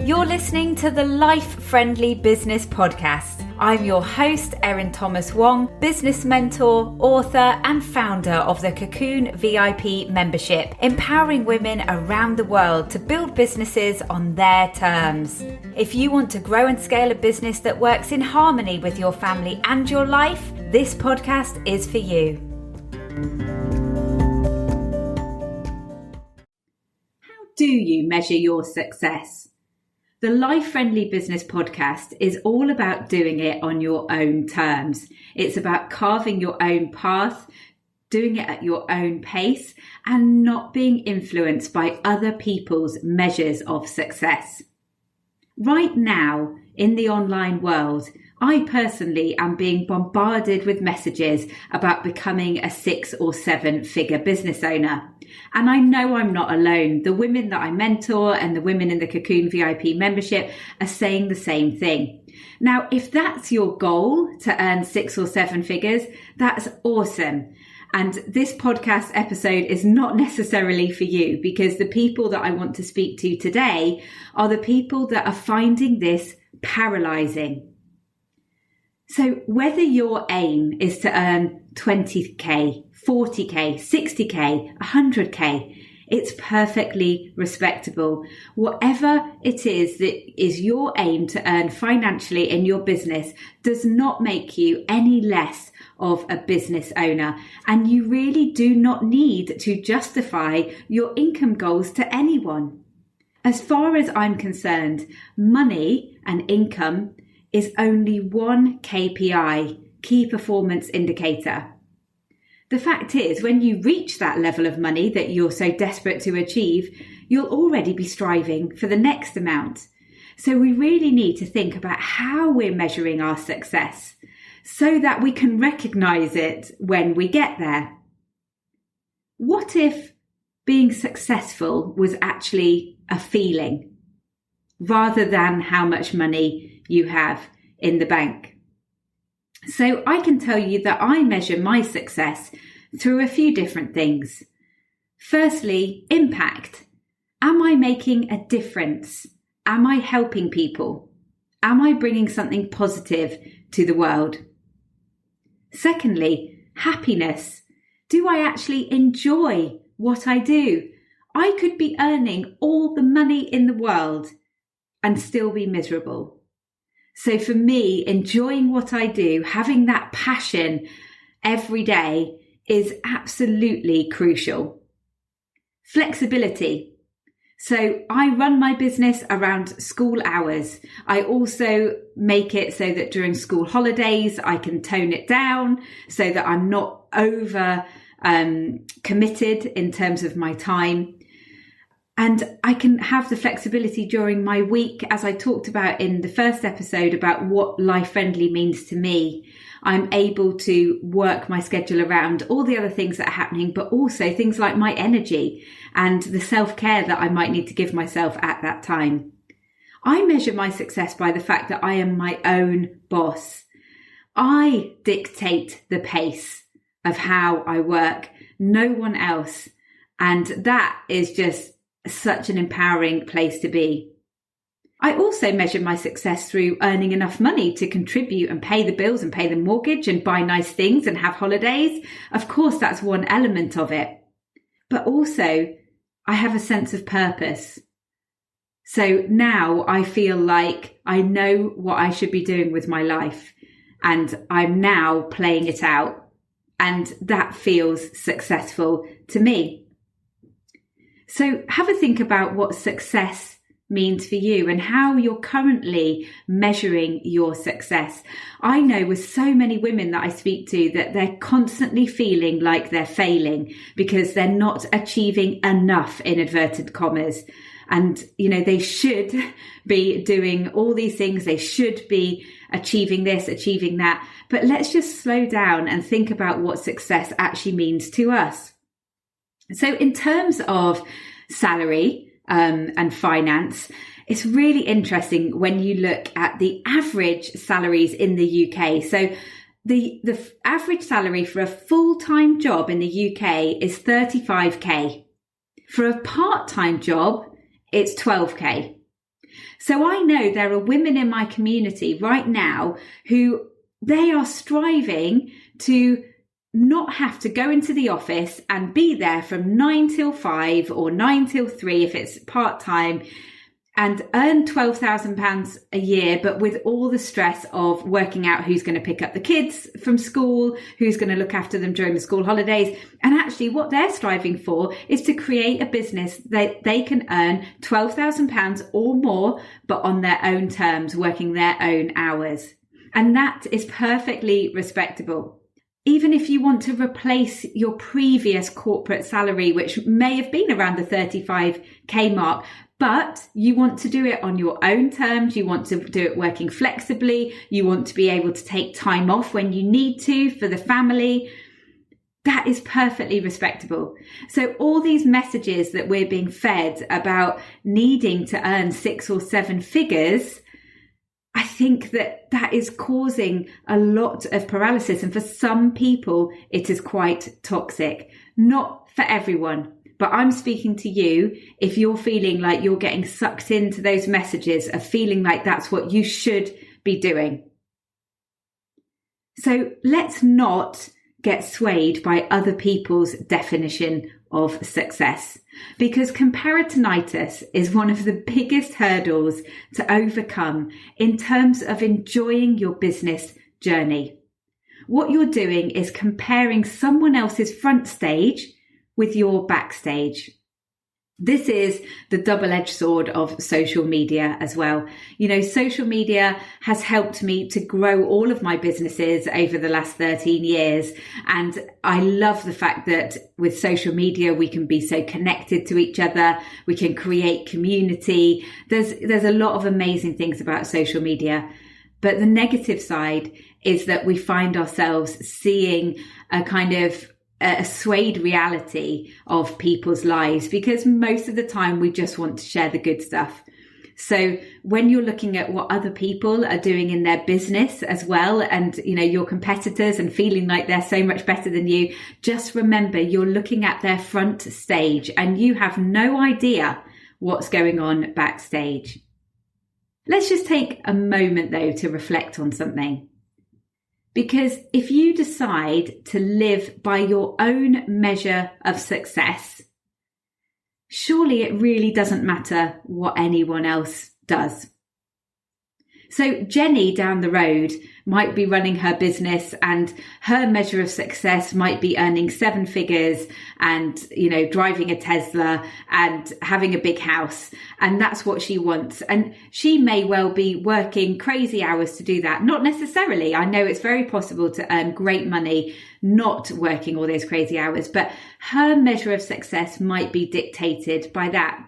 You're listening to the Life Friendly Business Podcast. I'm your host, Erin Thomas Wong, business mentor, author, and founder of the Cocoon VIP membership, empowering women around the world to build businesses on their terms. If you want to grow and scale a business that works in harmony with your family and your life, this podcast is for you. How do you measure your success? The Life Friendly Business Podcast is all about doing it on your own terms. It's about carving your own path, doing it at your own pace, and not being influenced by other people's measures of success. Right now, in the online world, I personally am being bombarded with messages about becoming a 6 or 7 figure business owner. And I know I'm not alone. The women that I mentor and the women in the Cocoon VIP membership are saying the same thing. Now, if that's your goal to earn 6 or 7 figures, that's awesome. And this podcast episode is not necessarily for you, because the people that I want to speak to today are the people that are finding this paralyzing. So whether your aim is to earn 20k, 40k, 60k, 100k, it's perfectly respectable. Whatever it is that is your aim to earn financially in your business does not make you any less of a business owner. And you really do not need to justify your income goals to anyone. As far as I'm concerned, money and income is only one KPI, key performance indicator. The fact is, when you reach that level of money that you're so desperate to achieve, you'll already be striving for the next amount. So we really need to think about how we're measuring our success so that we can recognize it when we get there. What if being successful was actually a feeling rather than how much money you have in the bank? So I can tell you that I measure my success through a few different things. Firstly, impact. Am I making a difference? Am I helping people? Am I bringing something positive to the world? Secondly, happiness. Do I actually enjoy what I do? I could be earning all the money in the world and still be miserable. So for me, enjoying what I do, having that passion every day is absolutely crucial. Flexibility. So I run my business around school hours. I also make it so that during school holidays, I can tone it down so that I'm not over committed in terms of my time. And I can have the flexibility during my week, as I talked about in the first episode about what life friendly means to me. I'm able to work my schedule around all the other things that are happening, but also things like my energy and the self-care that I might need to give myself at that time. I measure my success by the fact that I am my own boss. I dictate the pace of how I work, no one else. And that is just such an empowering place to be. I also measure my success through earning enough money to contribute and pay the bills and pay the mortgage and buy nice things and have holidays. Of course, that's one element of it. But also, I have a sense of purpose. So now I feel like I know what I should be doing with my life, and I'm now playing it out. And that feels successful to me. So have a think about what success means for you and how you're currently measuring your success. I know with so many women that I speak to that they're constantly feeling like they're failing because they're not achieving enough, in inverted commas. And, you know, they should be doing all these things. They should be achieving this, achieving that. But let's just slow down and think about what success actually means to us. So in terms of salary and finance, it's really interesting when you look at the average salaries in the UK. So the average salary for a full-time job in the UK is 35k. For a part-time job, it's 12k. So I know there are women in my community right now who they are striving to not have to go into the office and be there from 9 till 5 or 9 till 3 if it's part-time, and earn £12,000 a year, but with all the stress of working out who's going to pick up the kids from school, who's going to look after them during the school holidays. And actually what they're striving for is to create a business that they can earn £12,000 or more, but on their own terms, working their own hours. And that is perfectly respectable. Even if you want to replace your previous corporate salary, which may have been around the 35k mark, but you want to do it on your own terms, you want to do it working flexibly, you want to be able to take time off when you need to for the family, that is perfectly respectable. So all these messages that we're being fed about needing to earn 6 or 7 figures, I think that is causing a lot of paralysis. And for some people, it is quite toxic. Not for everyone. But I'm speaking to you if you're feeling like you're getting sucked into those messages of feeling like that's what you should be doing. So let's not get swayed by other people's definition of success, because comparitonitis is one of the biggest hurdles to overcome in terms of enjoying your business journey. What you're doing is comparing someone else's front stage with your backstage. This is the double-edged sword of social media as well. You know, social media has helped me to grow all of my businesses over the last 13 years. And I love the fact that with social media, we can be so connected to each other. We can create community. There's a lot of amazing things about social media. But the negative side is that we find ourselves seeing a kind of a swayed reality of people's lives, because most of the time we just want to share the good stuff. So when you're looking at what other people are doing in their business as well, and you know, your competitors, and feeling like they're so much better than you, just remember you're looking at their front stage and you have no idea what's going on backstage. Let's just take a moment though to reflect on something. Because if you decide to live by your own measure of success, surely it really doesn't matter what anyone else does. So Jenny down the road might be running her business and her measure of success might be earning 7 figures and, you know, driving a Tesla and having a big house. And that's what she wants. And she may well be working crazy hours to do that. Not necessarily. I know it's very possible to earn great money not working all those crazy hours, but her measure of success might be dictated by that.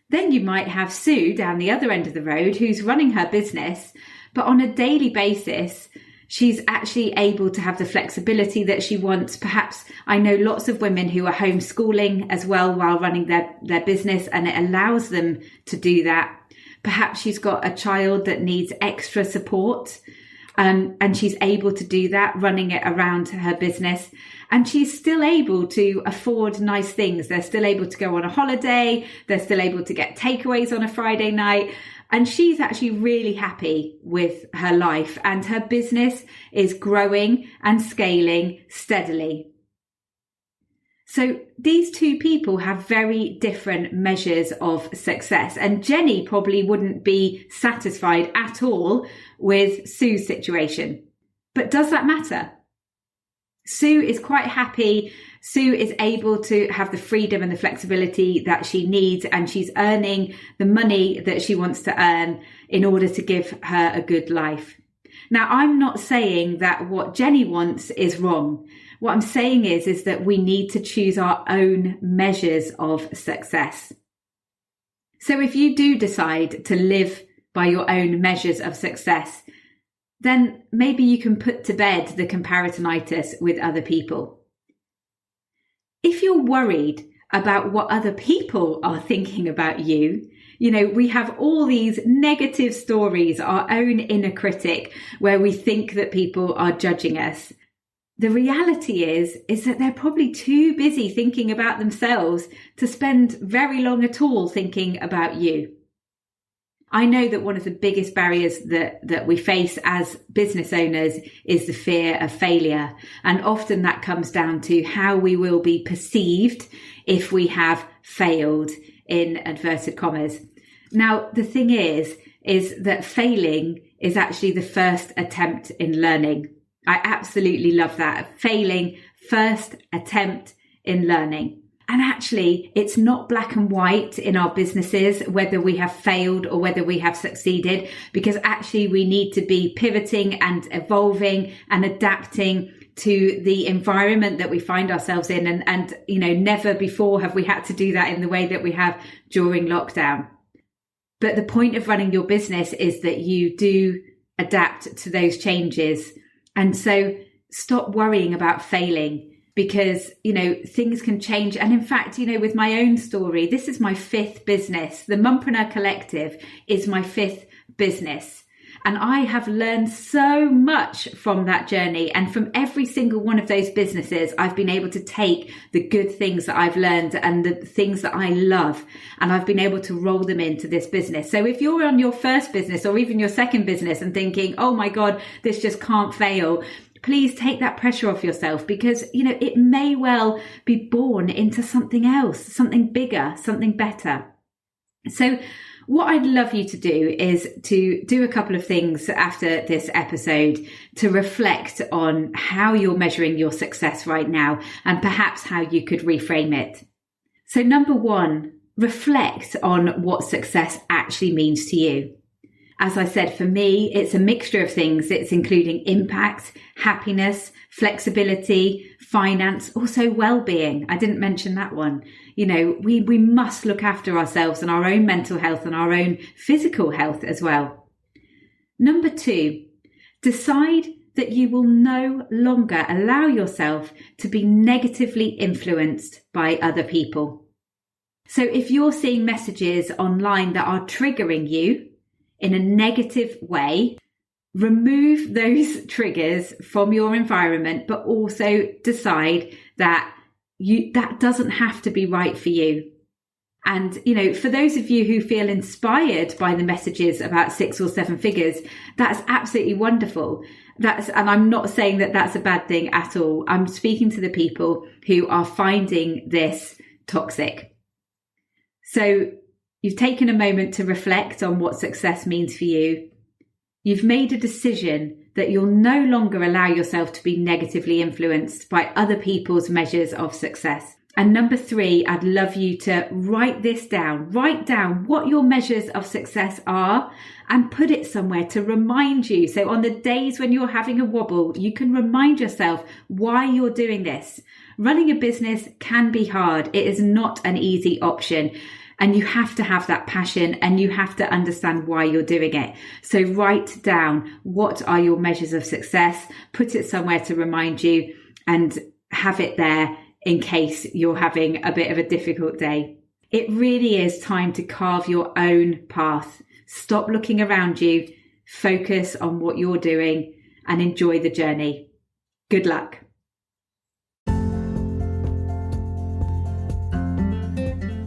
Then you might have Sue down the other end of the road who's running her business, but on a daily basis, she's actually able to have the flexibility that she wants. Perhaps I know lots of women who are homeschooling as well while running their business, and it allows them to do that. Perhaps she's got a child that needs extra support, and she's able to do that, running it around her business. And she's still able to afford nice things. They're still able to go on a holiday. They're still able to get takeaways on a Friday night. And she's actually really happy with her life. And her business is growing and scaling steadily. So these two people have very different measures of success. And Jenny probably wouldn't be satisfied at all with Sue's situation. But does that matter? Sue is quite happy. Sue is able to have the freedom and the flexibility that she needs, and she's earning the money that she wants to earn in order to give her a good life. Now, I'm not saying that what Jenny wants is wrong. What I'm saying is that we need to choose our own measures of success. So if you do decide to live by your own measures of success, then maybe you can put to bed the comparitonitis with other people. If you're worried about what other people are thinking about you, you know, we have all these negative stories, our own inner critic, where we think that people are judging us. The reality is that they're probably too busy thinking about themselves to spend very long at all thinking about you. I know that one of the biggest barriers that we face as business owners is the fear of failure. And often that comes down to how we will be perceived if we have failed, in inverted commas. Now, the thing is that failing is actually the first attempt in learning. I absolutely love that. Failing, first attempt in learning. And actually, it's not black and white in our businesses, whether we have failed or whether we have succeeded, because actually we need to be pivoting and evolving and adapting to the environment that we find ourselves in. And never before have we had to do that in the way that we have during lockdown. But the point of running your business is that you do adapt to those changes. And so stop worrying about failing, because, things can change. And in fact, with my own story, this is my 5th business. The Mumpreneur Collective is my 5th business. And I have learned so much from that journey. And from every single one of those businesses, I've been able to take the good things that I've learned and the things that I love, and I've been able to roll them into this business. So if you're on your first business or even your second business and thinking, oh my God, this just can't fail, please take that pressure off yourself, because, it may well be born into something else, something bigger, something better. So what I'd love you to do is to do a couple of things after this episode to reflect on how you're measuring your success right now and perhaps how you could reframe it. So number 1, reflect on what success actually means to you. As I said, for me, it's a mixture of things. It's including impact, happiness, flexibility, finance, also well-being. I didn't mention that one. We must look after ourselves and our own mental health and our own physical health as well. Number 2, decide that you will no longer allow yourself to be negatively influenced by other people. So if you're seeing messages online that are triggering you in a negative way, remove those triggers from your environment, but also decide that that doesn't have to be right for you. And, for those of you who feel inspired by the messages about 6 or 7 figures, that's absolutely wonderful. And I'm not saying that that's a bad thing at all. I'm speaking to the people who are finding this toxic. So you've taken a moment to reflect on what success means for you. You've made a decision that you'll no longer allow yourself to be negatively influenced by other people's measures of success. And number 3, I'd love you to write this down. Write down what your measures of success are and put it somewhere to remind you. So on the days when you're having a wobble, you can remind yourself why you're doing this. Running a business can be hard. It is not an easy option. And you have to have that passion and you have to understand why you're doing it. So write down what are your measures of success, put it somewhere to remind you, and have it there in case you're having a bit of a difficult day. It really is time to carve your own path. Stop looking around you, focus on what you're doing, and enjoy the journey. Good luck.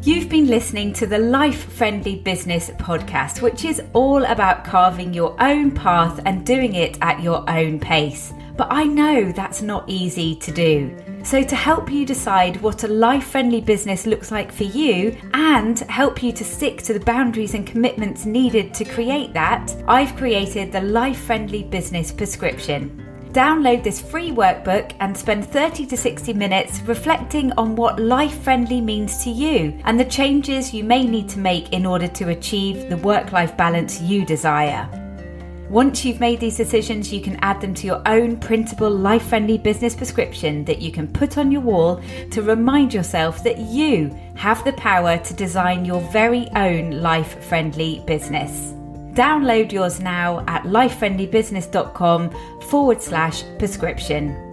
You've been listening to the Life Friendly Business podcast, which is all about carving your own path and doing it at your own pace. But I know that's not easy to do. So to help you decide what a life-friendly business looks like for you and help you to stick to the boundaries and commitments needed to create that, I've created the Life Friendly Business Prescription. Download this free workbook and spend 30 to 60 minutes reflecting on what life-friendly means to you and the changes you may need to make in order to achieve the work-life balance you desire. Once you've made these decisions, you can add them to your own printable life-friendly business prescription that you can put on your wall to remind yourself that you have the power to design your very own life-friendly business. Download yours now at lifefriendlybusiness.com/prescription.